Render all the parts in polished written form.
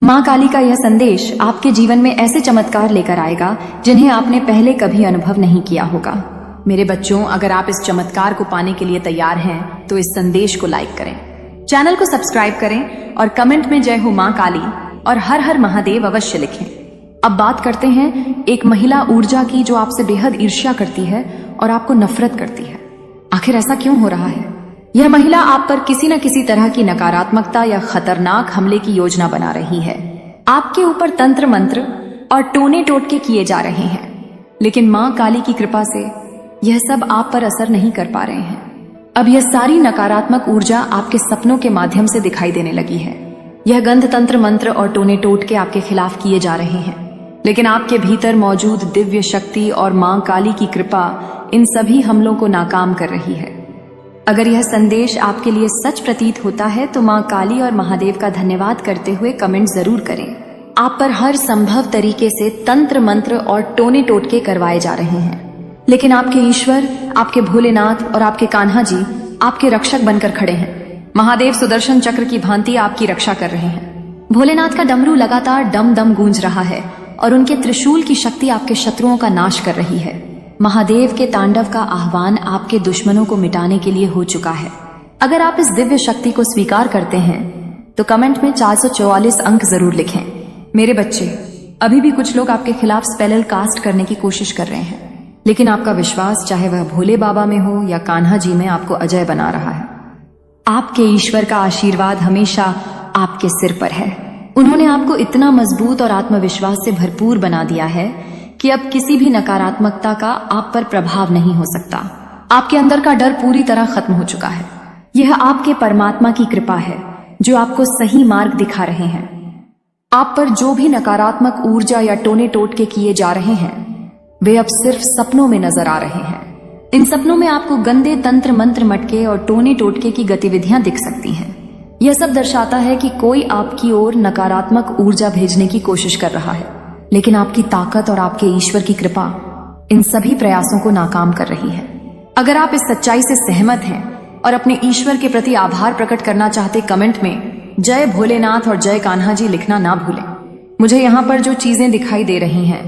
माँ काली का यह संदेश आपके जीवन में ऐसे चमत्कार लेकर आएगा जिन्हें आपने पहले कभी अनुभव नहीं किया होगा। मेरे बच्चों, अगर आप इस चमत्कार को पाने के लिए तैयार हैं तो इस संदेश को लाइक करें, चैनल को सब्सक्राइब करें और कमेंट में जय हो माँ काली और हर हर महादेव अवश्य लिखें। अब बात करते हैं एक महिला ऊर्जा की जो आपसे बेहद ईर्ष्या करती है और आपको नफरत करती है। आखिर ऐसा क्यों हो रहा है? यह महिला आप पर किसी न किसी तरह की नकारात्मकता या खतरनाक हमले की योजना बना रही है। आपके ऊपर तंत्र मंत्र और टोने टोटके किए जा रहे हैं, लेकिन माँ काली की कृपा से यह सब आप पर असर नहीं कर पा रहे हैं। अब यह सारी नकारात्मक ऊर्जा आपके सपनों के माध्यम से दिखाई देने लगी है। यह गंध तंत्र मंत्र और टोने टोटके आपके खिलाफ किए जा रहे हैं, लेकिन आपके भीतर मौजूद दिव्य शक्ति और माँ काली की कृपा इन सभी हमलों को नाकाम कर रही है। अगर यह संदेश आपके लिए सच प्रतीत होता है तो माँ काली और महादेव का धन्यवाद करते हुए कमेंट जरूर करें। आप पर हर संभव तरीके से तंत्र मंत्र और टोने टोटके करवाए जा रहे हैं, लेकिन आपके ईश्वर, आपके भोलेनाथ और आपके कान्हा जी आपके रक्षक बनकर खड़े हैं। महादेव सुदर्शन चक्र की भांति आपकी रक्षा कर रहे हैं। भोलेनाथ का डमरू लगातार डम डम गूंज रहा है और उनके त्रिशूल की शक्ति आपके शत्रुओं का नाश कर रही है। महादेव के तांडव का आह्वान आपके दुश्मनों को मिटाने के लिए हो चुका है। अगर आप इस दिव्य शक्ति को स्वीकार करते हैं तो कमेंट में 444 अंक जरूर लिखें। मेरे बच्चे, अभी भी कुछ लोग आपके खिलाफ स्पेल कास्ट करने की कोशिश कर रहे हैं, लेकिन आपका विश्वास, चाहे वह भोले बाबा में हो या कान्हा जी में, आपको अजय बना रहा है। आपके ईश्वर का आशीर्वाद हमेशा आपके सिर पर है। उन्होंने आपको इतना मजबूत और आत्मविश्वास से भरपूर बना दिया है कि अब किसी भी नकारात्मकता का आप पर प्रभाव नहीं हो सकता। आपके अंदर का डर पूरी तरह खत्म हो चुका है। यह आपके परमात्मा की कृपा है जो आपको सही मार्ग दिखा रहे हैं। आप पर जो भी नकारात्मक ऊर्जा या टोने टोटके किए जा रहे हैं वे अब सिर्फ सपनों में नजर आ रहे हैं। इन सपनों में आपको गंदे तंत्र मंत्र मटके और टोने टोटके की गतिविधियां दिख सकती हैं। यह सब दर्शाता है कि कोई आपकी ओर नकारात्मक ऊर्जा भेजने की कोशिश कर रहा है, लेकिन आपकी ताकत और आपके ईश्वर की कृपा इन सभी प्रयासों को नाकाम कर रही है। अगर आप इस सच्चाई से सहमत हैं और अपने ईश्वर के प्रति आभार प्रकट करना चाहते, कमेंट में जय भोलेनाथ और जय कान्हा जी लिखना ना भूलें। मुझे यहाँ पर जो चीजें दिखाई दे रही हैं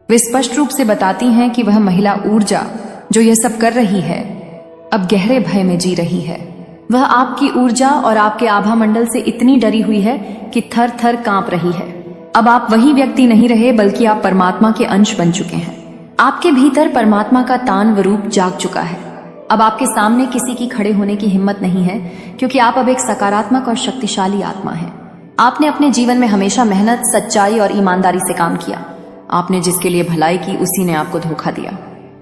वे स्पष्ट रूप से बताती हैं कि वह महिला ऊर्जा जो यह सब कर रही है अब गहरे भय में जी रही है। वह आपकी ऊर्जा और आपके आभा मंडल से इतनी डरी हुई है कि थर थर कांप रही है। अब आप वही व्यक्ति नहीं रहे, बल्कि आप परमात्मा के अंश बन चुके हैं। आपके भीतर परमात्मा का तांडव रूप जाग चुका है। अब आपके सामने किसी की खड़े होने की हिम्मत नहीं है, क्योंकि आप अब एक सकारात्मक और शक्तिशाली आत्मा हैं। आपने अपने जीवन में हमेशा मेहनत, सच्चाई और ईमानदारी से काम किया। आपने जिसके लिए भलाई की उसी ने आपको धोखा दिया।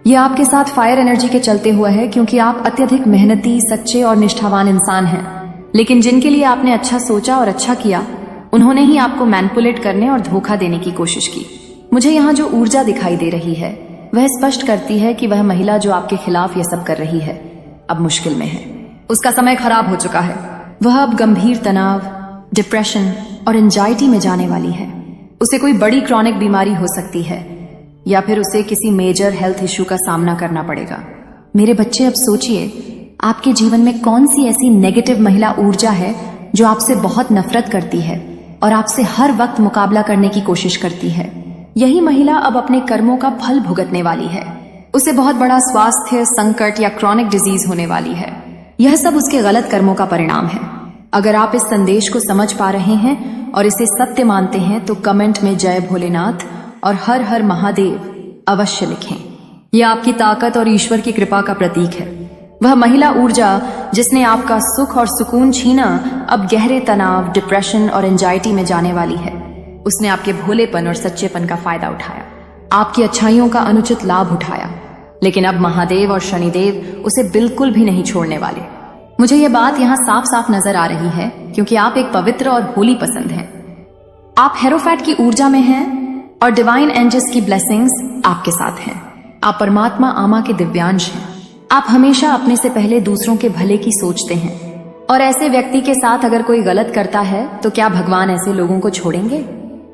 यह आपके साथ फायर एनर्जी के चलते हुआ है, क्योंकि आप अत्यधिक मेहनती, सच्चे और निष्ठावान इंसान हैं। लेकिन जिनके लिए आपने अच्छा सोचा और अच्छा किया, उन्होंने ही आपको मैनिपुलेट करने और धोखा देने की कोशिश की। मुझे यहाँ जो ऊर्जा दिखाई दे रही है वह स्पष्ट करती है कि वह महिला जो आपके खिलाफ यह सब कर रही है अब मुश्किल में है। उसका समय खराब हो चुका है। वह अब गंभीर तनाव, डिप्रेशन और एंजाइटी में जाने वाली है। उसे कोई बड़ी क्रॉनिक बीमारी हो सकती है या फिर उसे किसी मेजर हेल्थ इश्यू का सामना करना पड़ेगा। मेरे बच्चे, अब सोचिए आपके जीवन में कौन सी ऐसी नेगेटिव महिला ऊर्जा है जो आपसे बहुत नफरत करती है और आपसे हर वक्त मुकाबला करने की कोशिश करती है। यही महिला अब अपने कर्मों का फल भुगतने वाली है। उसे बहुत बड़ा स्वास्थ्य संकट या क्रॉनिक डिजीज होने वाली है। यह सब उसके गलत कर्मों का परिणाम है। अगर आप इस संदेश को समझ पा रहे हैं और इसे सत्य मानते हैं तो कमेंट में जय भोलेनाथ और हर हर महादेव अवश्य लिखें। यह आपकी ताकत और ईश्वर की कृपा का प्रतीक है। वह महिला ऊर्जा जिसने आपका सुख और सुकून छीना अब गहरे तनाव, डिप्रेशन और एंजाइटी में जाने वाली है। उसने आपके भोलेपन और सच्चेपन का फायदा उठाया, आपकी अच्छाइयों का अनुचित लाभ उठाया, लेकिन अब महादेव और शनिदेव उसे बिल्कुल भी नहीं छोड़ने वाले। मुझे यह बात यहाँ साफ साफ नजर आ रही है, क्योंकि आप एक पवित्र और होली पसंद हैं। आप हेरोफैट की ऊर्जा में हैं और डिवाइन एंजल्स की ब्लेसिंग्स आपके साथ हैं। आप परमात्मा आमा के दिव्यांश हैं। आप हमेशा अपने से पहले दूसरों के भले की सोचते हैं, और ऐसे व्यक्ति के साथ अगर कोई गलत करता है तो क्या भगवान ऐसे लोगों को छोड़ेंगे?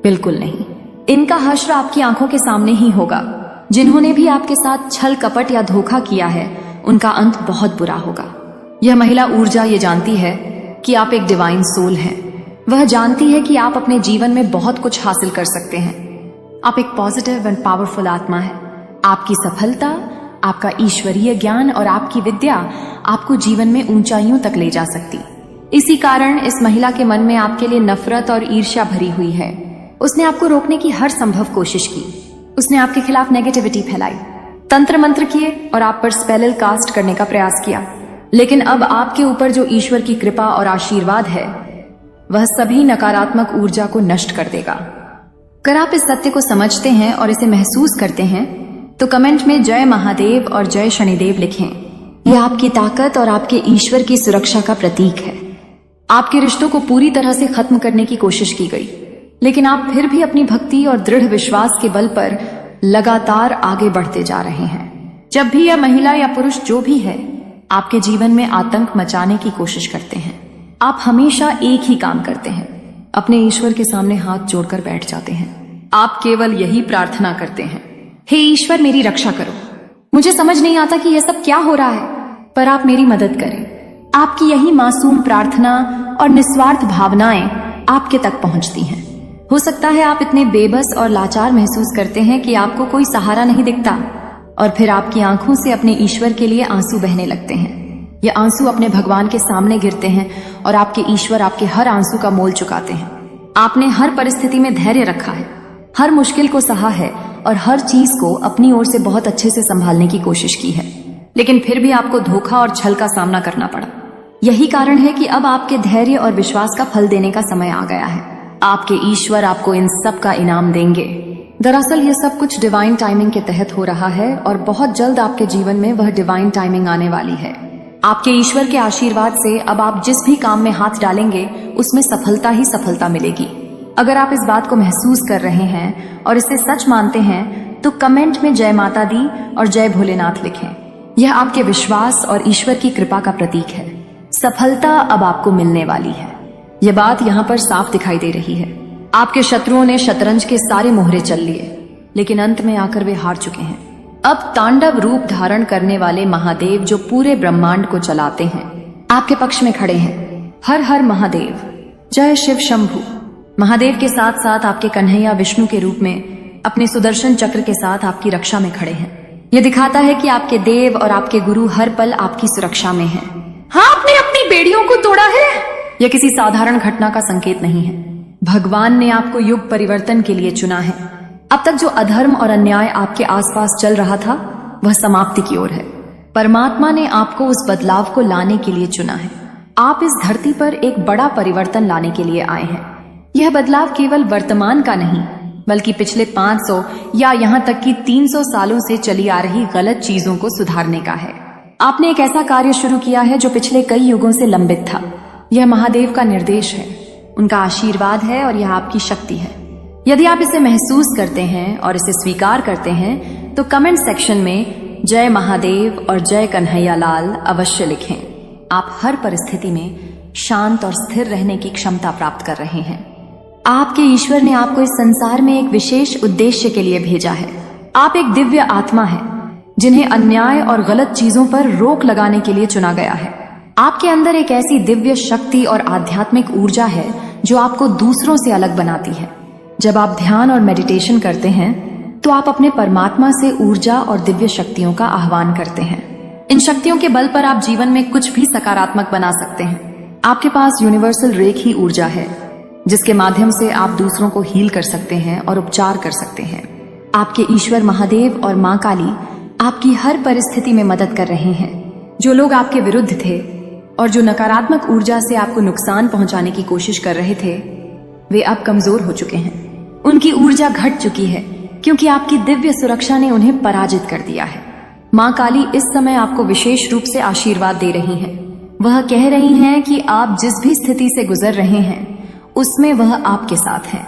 बिल्कुल नहीं। इनका हश्र आपकी आंखों के सामने ही होगा। जिन्होंने भी आपके साथ छल कपट या धोखा किया है उनका अंत बहुत बुरा होगा। यह महिला ऊर्जा ये जानती है कि आप एक डिवाइन सोल हैं। वह जानती है कि आप अपने जीवन में बहुत कुछ हासिल कर सकते हैं। आप एक पॉजिटिव एंड पावरफुल आत्मा है। आपकी सफलता, आपका ईश्वरीय ज्ञान और आपकी विद्या आपको जीवन में ऊंचाइयों तक ले जा सकती। इसी कारण इस महिला के मन में आपके लिए नफरत और ईर्ष्या भरी हुई है। उसने आपको रोकने की हर संभव कोशिश की। उसने आपके खिलाफ नेगेटिविटी फैलाई, तंत्र मंत्र किए और आप पर स्पेल कास्ट करने का प्रयास किया। लेकिन अब आपके ऊपर जो ईश्वर की कृपा और आशीर्वाद है, वह सभी नकारात्मक ऊर्जा को नष्ट कर देगा। अगर आप इस सत्य को समझते हैं और इसे महसूस करते हैं तो कमेंट में जय महादेव और जय शनिदेव लिखें। यह आपकी ताकत और आपके ईश्वर की सुरक्षा का प्रतीक है। आपके रिश्तों को पूरी तरह से खत्म करने की कोशिश की गई, लेकिन आप फिर भी अपनी भक्ति और दृढ़ विश्वास के बल पर लगातार आगे बढ़ते जा रहे हैं। जब भी यह महिला या पुरुष जो भी है आपके जीवन में आतंक मचाने की कोशिश करते हैं, आप हमेशा एक ही काम करते हैं, अपने ईश्वर के सामने हाथ जोड़कर बैठ जाते हैं। आप केवल यही प्रार्थना करते हैं, हे ईश्वर मेरी रक्षा करो। मुझे समझ नहीं आता कि यह सब क्या हो रहा है, पर आप मेरी मदद करें। आपकी यही मासूम प्रार्थना और निस्वार्थ भावनाएं आपके तक पहुंचती हैं। हो सकता है आप इतने बेबस और लाचार महसूस करते हैं कि आपको कोई सहारा नहीं दिखता, और फिर आपकी आंखों से अपने ईश्वर के लिए आंसू बहने लगते हैं। ये आंसू अपने भगवान के सामने गिरते हैं और आपके ईश्वर आपके हर आंसू का मोल चुकाते हैं। आपने हर परिस्थिति में धैर्य रखा है, हर मुश्किल को सहा है और हर चीज को अपनी ओर से बहुत अच्छे से संभालने की कोशिश की है, लेकिन फिर भी आपको धोखा और छल का सामना करना पड़ा। यही कारण है कि अब आपके धैर्य और विश्वास का फल देने का समय आ गया है। आपके ईश्वर आपको इन सब का इनाम देंगे। दरअसल ये सब कुछ डिवाइन टाइमिंग के तहत हो रहा है और बहुत जल्द आपके जीवन में वह डिवाइन टाइमिंग आने वाली है। आपके ईश्वर के आशीर्वाद से अब आप जिस भी काम में हाथ डालेंगे उसमें सफलता ही सफलता मिलेगी। अगर आप इस बात को महसूस कर रहे हैं और इसे सच मानते हैं तो कमेंट में जय माता दी और जय भोलेनाथ लिखें। यह आपके विश्वास और ईश्वर की कृपा का प्रतीक है। सफलता अब आपको मिलने वाली है। यह बात यहाँ पर साफ दिखाई दे रही है। आपके शत्रुओं ने शतरंज के सारे मोहरे चल लिए, लेकिन अंत में आकर वे हार चुके हैं। अब तांडव रूप धारण करने वाले महादेव जो पूरे ब्रह्मांड को चलाते हैं आपके पक्ष में खड़े हैं। हर हर महादेव, जय शिव शंभु। महादेव के साथ साथ आपके कन्हैया विष्णु के रूप में अपने सुदर्शन चक्र के साथ आपकी रक्षा में खड़े हैं। यह दिखाता है कि आपके देव और आपके गुरु हर पल आपकी सुरक्षा में हैं। हाँ, आपने अपनी बेड़ियों को तोड़ा है। यह किसी साधारण घटना का संकेत नहीं है। भगवान ने आपको युग परिवर्तन के लिए चुना है। अब तक जो अधर्म और अन्याय आपके आसपास चल रहा था वह समाप्ति की ओर है। परमात्मा ने आपको उस बदलाव को लाने के लिए चुना है। आप इस धरती पर एक बड़ा परिवर्तन लाने के लिए आए हैं। यह बदलाव केवल वर्तमान का नहीं, बल्कि पिछले 500 या यहाँ तक कि 300 सालों से चली आ रही गलत चीजों को सुधारने का है। आपने एक ऐसा कार्य शुरू किया है जो पिछले कई युगों से लंबित था। यह महादेव का निर्देश है, उनका आशीर्वाद है और यह आपकी शक्ति है। यदि आप इसे महसूस करते हैं और इसे स्वीकार करते हैं तो कमेंट सेक्शन में जय महादेव और जय कन्हैया लाल अवश्य लिखें। आप हर परिस्थिति में शांत और स्थिर रहने की क्षमता प्राप्त कर रहे हैं। आपके ईश्वर ने आपको इस संसार में एक विशेष उद्देश्य के लिए भेजा है। आप एक दिव्य आत्मा है जिन्हें अन्याय और गलत चीजों पर रोक लगाने के लिए चुना गया है। आपके अंदर एक ऐसी दिव्य शक्ति और आध्यात्मिक ऊर्जा है जो आपको दूसरों से अलग बनाती है। जब आप ध्यान और मेडिटेशन करते हैं तो आप अपने परमात्मा से ऊर्जा और दिव्य शक्तियों का आह्वान करते हैं। इन शक्तियों के बल पर आप जीवन में कुछ भी सकारात्मक बना सकते हैं। आपके पास यूनिवर्सल रेखी ऊर्जा है जिसके माध्यम से आप दूसरों को हील कर सकते हैं और उपचार कर सकते हैं। आपके ईश्वर महादेव और माँ काली आपकी हर परिस्थिति में मदद कर रहे हैं। जो लोग आपके विरुद्ध थे और जो नकारात्मक ऊर्जा से आपको नुकसान पहुंचाने की कोशिश कर रहे थे, वे अब कमजोर हो चुके हैं। उनकी ऊर्जा घट चुकी है क्योंकि आपकी दिव्य सुरक्षा ने उन्हें पराजित कर दिया है। माँ काली इस समय आपको विशेष रूप से आशीर्वाद दे रही हैं। वह कह रही हैं कि आप जिस भी स्थिति से गुजर रहे हैं उसमें वह आपके साथ है।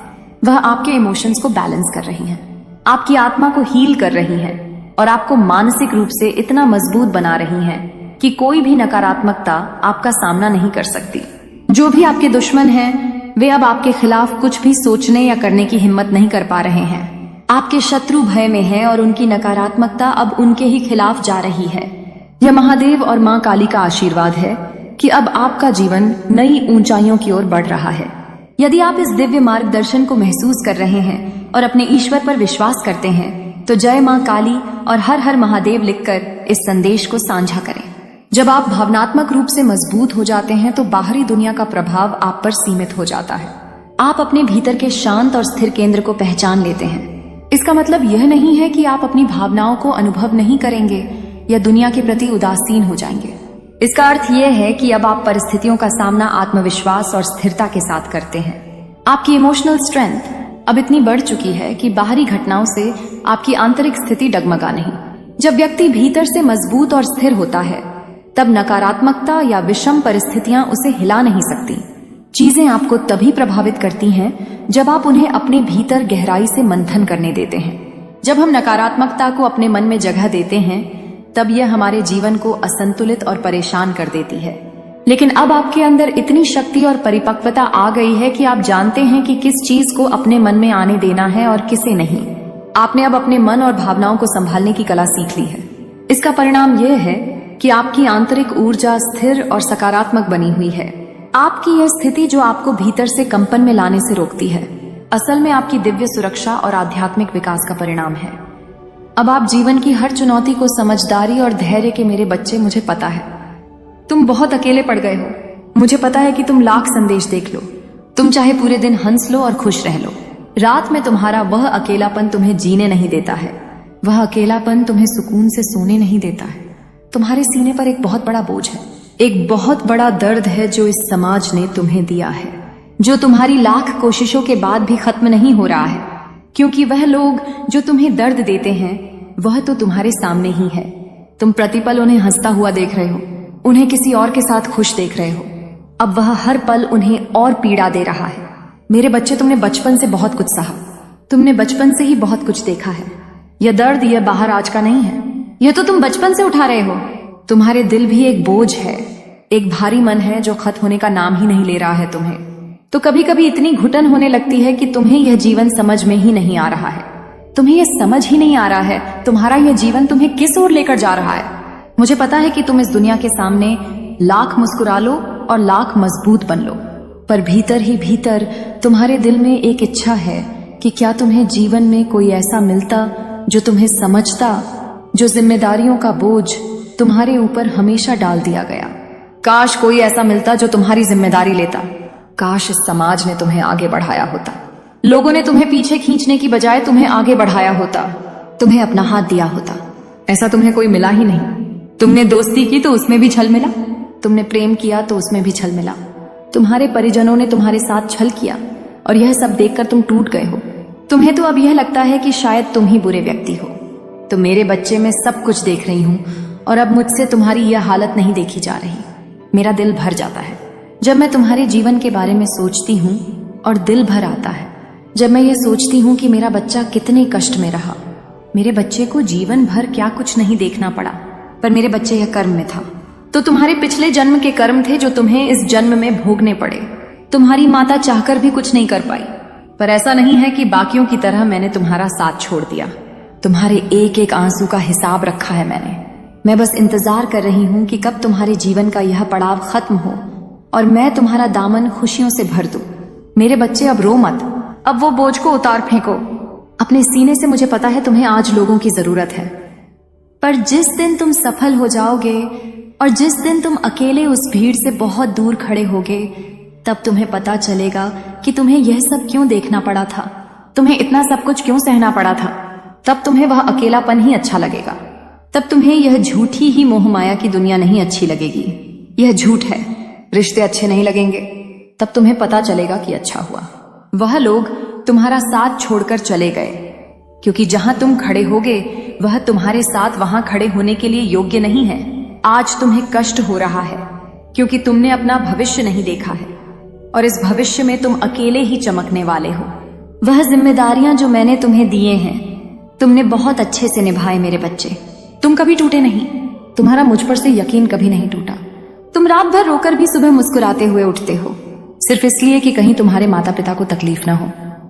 वह आपके इमोशंस को बैलेंस कर रही हैं, आपकी आत्मा को हील कर रही हैं और आपको मानसिक रूप से इतना मजबूत बना रही हैं कि कोई भी नकारात्मकता आपका सामना नहीं कर सकती। जो भी आपके दुश्मन हैं वे अब आपके खिलाफ कुछ भी सोचने या करने की हिम्मत नहीं कर पा रहे हैं। आपके शत्रु भय में हैं और उनकी नकारात्मकता अब उनके ही खिलाफ जा रही है। यह महादेव और माँ काली का आशीर्वाद है कि अब आपका जीवन नई ऊंचाइयों की ओर बढ़ रहा है। यदि आप इस दिव्य मार्गदर्शन को महसूस कर रहे हैं और अपने ईश्वर पर विश्वास करते हैं तो जय मां काली और हर हर महादेव लिखकर इस संदेश को साझा करें। जब आप भावनात्मक रूप से मजबूत हो जाते हैं तो बाहरी दुनिया का प्रभाव आप पर सीमित हो जाता है। आप अपने भीतर के शांत और स्थिर केंद्र को पहचान लेते हैं। इसका मतलब यह नहीं है कि आप अपनी भावनाओं को अनुभव नहीं करेंगे या दुनिया के प्रति उदासीन हो जाएंगे। इसका अर्थ यह है कि अब आप परिस्थितियों का सामना आत्मविश्वास और स्थिरता के साथ करते हैं। आपकी इमोशनल स्ट्रेंथ अब इतनी बढ़ चुकी है कि बाहरी घटनाओं से आपकी आंतरिक स्थिति डगमगा नहीं। जब व्यक्ति भीतर से मजबूत और स्थिर होता है तब नकारात्मकता या विषम परिस्थितियां उसे हिला नहीं सकती। चीजें आपको तभी प्रभावित करती हैं जब आप उन्हें अपने भीतर गहराई से मंथन करने देते हैं। जब हम नकारात्मकता को अपने मन में जगह देते हैं तब यह हमारे जीवन को असंतुलित और परेशान कर देती है। लेकिन अब आपके अंदर इतनी शक्ति और परिपक्वता आ गई है कि आप जानते हैं कि किस चीज को अपने मन में आने देना है और किसे नहीं। आपने अब अपने मन और भावनाओं को संभालने की कला सीख ली है। इसका परिणाम यह है कि आपकी आंतरिक ऊर्जा स्थिर और सकारात्मक बनी हुई है। आपकी यह स्थिति जो आपको भीतर से कंपन में लाने से रोकती है, असल में आपकी दिव्य सुरक्षा और आध्यात्मिक विकास का परिणाम है। अब आप जीवन की हर चुनौती को समझदारी और धैर्य के मेरे बच्चे, मुझे पता है तुम बहुत अकेले पड़ गए हो। मुझे पता है कि तुम लाख संदेश देख लो, तुम चाहे पूरे दिन हंस लो और खुश रह लो, रात में तुम्हारा वह अकेलापन तुम्हें जीने नहीं देता है। वह अकेलापन तुम्हें सुकून से सोने नहीं देता है। तुम्हारे सीने पर एक बहुत बड़ा बोझ है, एक बहुत बड़ा दर्द है जो इस समाज ने तुम्हें दिया है, जो तुम्हारी लाख कोशिशों के बाद भी खत्म नहीं हो रहा है। क्योंकि वह लोग जो तुम्हें दर्द देते हैं वह तो तुम्हारे सामने ही है। तुम प्रतिपल उन्हें हंसता हुआ देख रहे हो, उन्हें किसी और के साथ खुश देख रहे हो। अब वह हर पल उन्हें और पीड़ा दे रहा है। मेरे बच्चे, तुमने बचपन से बहुत कुछ सहा, तुमने बचपन से ही बहुत कुछ देखा है। यह दर्द यह बाहर आज का नहीं है, यह तो तुम बचपन से उठा रहे हो। तुम्हारे दिल भी एक बोझ है, एक भारी मन है जो खत्म होने का नाम ही नहीं ले रहा है तुम्हें। तो कभी कभी इतनी घुटन होने लगती है कि तुम्हें यह जीवन समझ में ही नहीं आ रहा है। तुम्हें यह समझ ही नहीं आ रहा है तुम्हारा यह जीवन तुम्हें किस ओर लेकर जा रहा है। मुझे पता है कि तुम इस दुनिया के सामने लाख मुस्कुरा लो और लाख मजबूत बन लो, पर भीतर ही भीतर तुम्हारे दिल में एक इच्छा है कि क्या तुम्हें जीवन में कोई ऐसा मिलता जो तुम्हें समझता, जो जिम्मेदारियों का बोझ तुम्हारे ऊपर हमेशा डाल दिया गया। काश कोई ऐसा मिलता जो तुम्हारी जिम्मेदारी लेता। काश इस समाज ने तुम्हें आगे बढ़ाया होता। लोगों ने तुम्हें पीछे खींचने की बजाय तुम्हें आगे बढ़ाया होता, तुम्हें अपना हाथ दिया होता। ऐसा तुम्हें कोई मिला ही नहीं। तुमने दोस्ती की तो उसमें भी छल मिला, तुमने प्रेम किया तो उसमें भी छल मिला। तुम्हारे परिजनों ने तुम्हारे साथ छल किया और यह सब देखकर तुम टूट गए हो। तुम्हें तो अब यह लगता है कि शायद तुम ही बुरे व्यक्ति हो। तो मेरे बच्चे, मैं सब कुछ देख रही हूँ और अब मुझसे तुम्हारी यह हालत नहीं देखी जा रही। मेरा दिल भर जाता है जब मैं तुम्हारे जीवन के बारे में सोचती हूँ और दिल भर आता है जब मैं ये सोचती हूँ कि मेरा बच्चा कितने कष्ट में रहा। मेरे बच्चे को जीवन भर क्या कुछ नहीं देखना पड़ा, पर मेरे बच्चे यह कर्म में था। तो तुम्हारे पिछले जन्म के कर्म थे जो तुम्हें इस जन्म में भोगने पड़े। तुम्हारी माता चाहकर भी कुछ नहीं कर पाई, पर ऐसा नहीं है कि बाकियों की तरह मैंने तुम्हारा साथ छोड़ दिया। तुम्हारे एक एक आंसू का हिसाब रखा है मैंने। मैं बस इंतजार कर रही हूँ कि कब तुम्हारे जीवन का यह पड़ाव खत्म हो और मैं तुम्हारा दामन खुशियों से भर दूं। मेरे बच्चे, अब रो मत, अब वो बोझ को उतार फेंको अपने सीने से। मुझे पता है तुम्हें आज लोगों की जरूरत है, पर जिस दिन तुम सफल हो जाओगे और जिस दिन तुम अकेले उस भीड़ से बहुत दूर खड़े होगे, तब तुम्हें पता चलेगा कि तुम्हें यह सब क्यों देखना पड़ा था, तुम्हें इतना सब कुछ क्यों सहना पड़ा था। तब तुम्हें वह अकेलापन ही अच्छा लगेगा। तब तुम्हें यह झूठी ही मोहमाया की दुनिया नहीं अच्छी लगेगी। यह झूठ है, रिश्ते अच्छे नहीं लगेंगे। तब तुम्हें पता चलेगा कि अच्छा हुआ वह लोग तुम्हारा साथ छोड़कर चले गए, क्योंकि जहां तुम खड़े होगे वह तुम्हारे साथ वहां खड़े होने के लिए योग्य नहीं है। आज तुम्हें कष्ट हो रहा है क्योंकि तुमने अपना भविष्य नहीं देखा है और इस भविष्य में तुम अकेले ही चमकने वाले हो। वह जिम्मेदारियां जो मैंने तुम्हें दिए हैं तुमने बहुत अच्छे से निभाए मेरे बच्चे। तुम कभी टूटे नहीं, तुम्हारा मुझ पर से यकीन कभी नहीं टूटा। तुम रात भर रोकर भी सुबह मुस्कुराते हुए उठते हो, सिर्फ इसलिए कि कहीं तुम्हारे माता पिता को तकलीफ ना हो,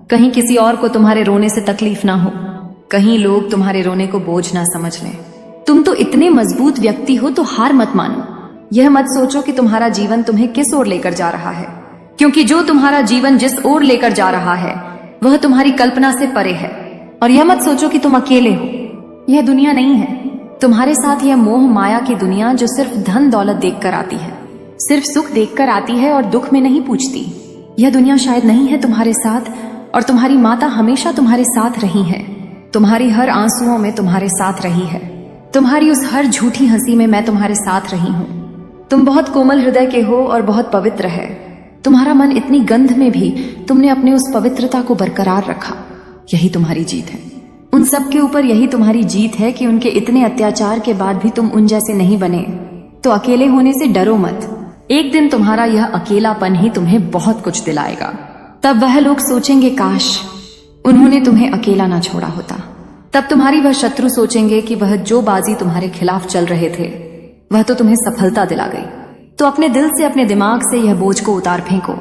कहीं किसी और को तुम्हारे रोने से तकलीफ ना हो, कहीं लोग तुम्हारे रोने को बोझ ना समझ लें। तुम तो इतने मजबूत व्यक्ति हो तो हार मत मानो। यह मत सोचो कि तुम्हारा जीवन तुम्हें किस ओर लेकर जा रहा है। क्योंकि जो तुम्हारा जीवन जिस ओर लेकर जा रहा है वह तुम्हारी कल्पना से परे है। और यह मत सोचो कि तुम अकेले हो, यह दुनिया नहीं है। तुम्हारे साथ यह मोह माया की दुनिया जो सिर्फ धन दौलत देखकर आती है, सिर्फ सुख देखकर आती है और दुख में नहीं पूछती। यह दुनिया शायद नहीं है तुम्हारे साथ, और तुम्हारी माता हमेशा तुम्हारे साथ रही है। तुम्हारी हर आंसुओं में तुम्हारे साथ रही है। तुम्हारी उस हर झूठी हंसी में मैं तुम्हारे साथ रही हूँ। तुम बहुत कोमल हृदय के हो और बहुत पवित्र है। तुम्हारा मन इतनी गंध में भी तुमने अपने उस पवित्रता को बरकरार रखा। यही तुम्हारी जीत है। उन सब के ऊपर यही तुम्हारी जीत है कि उनके इतने अत्याचार के बाद भी तुम उन जैसे नहीं बने। तो अकेले होने से डरो मत। एक दिन तुम्हारा यह अकेलापन ही तुम्हें बहुत कुछ दिलाएगा। तब वह लोग सोचेंगे काश उन्होंने तुम्हें अकेला ना छोड़ा होता। तब तुम्हारी वह शत्रु सोचेंगे कि वह जो बाजी तुम्हारे खिलाफ चल रहे थे वह तो तुम्हें सफलता दिला गई। तो अपने दिल से, अपने दिमाग से यह बोझ को उतार फेंको।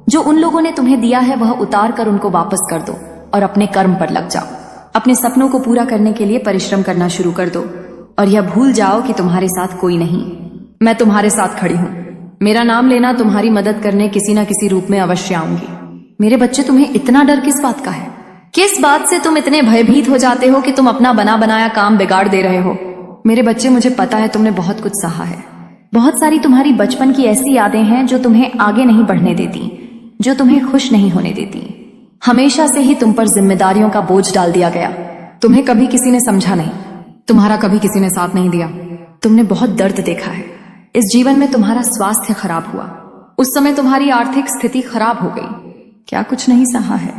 जो उन लोगों ने तुम्हें दिया है वह उतार कर उनको वापस कर दो और अपने कर्म पर लग जाओ। अपने सपनों को पूरा करने के लिए परिश्रम करना शुरू कर दो और यह भूल जाओ कि तुम्हारे साथ कोई नहीं। मैं तुम्हारे साथ खड़ी हूँ। मेरा नाम लेना, तुम्हारी मदद करने किसी न किसी रूप में अवश्य आऊंगी। मेरे बच्चे, तुम्हें इतना डर किस बात का है? किस बात से तुम इतने भयभीत हो जाते हो कि तुम अपना बना बनाया काम बिगाड़ दे रहे हो? मेरे बच्चे, मुझे पता है तुमने बहुत कुछ सहा है। बहुत सारी तुम्हारी बचपन की ऐसी यादें हैं जो तुम्हें आगे नहीं बढ़ने देती, जो तुम्हें खुश नहीं होने देती। हमेशा से ही तुम पर जिम्मेदारियों का बोझ डाल दिया गया। तुम्हें कभी किसी ने समझा नहीं, तुम्हारा कभी किसी ने साथ नहीं दिया। तुमने बहुत दर्द देखा है। इस जीवन में तुम्हारा स्वास्थ्य खराब हुआ, उस समय तुम्हारी आर्थिक स्थिति खराब हो गई। क्या कुछ नहीं सहा है?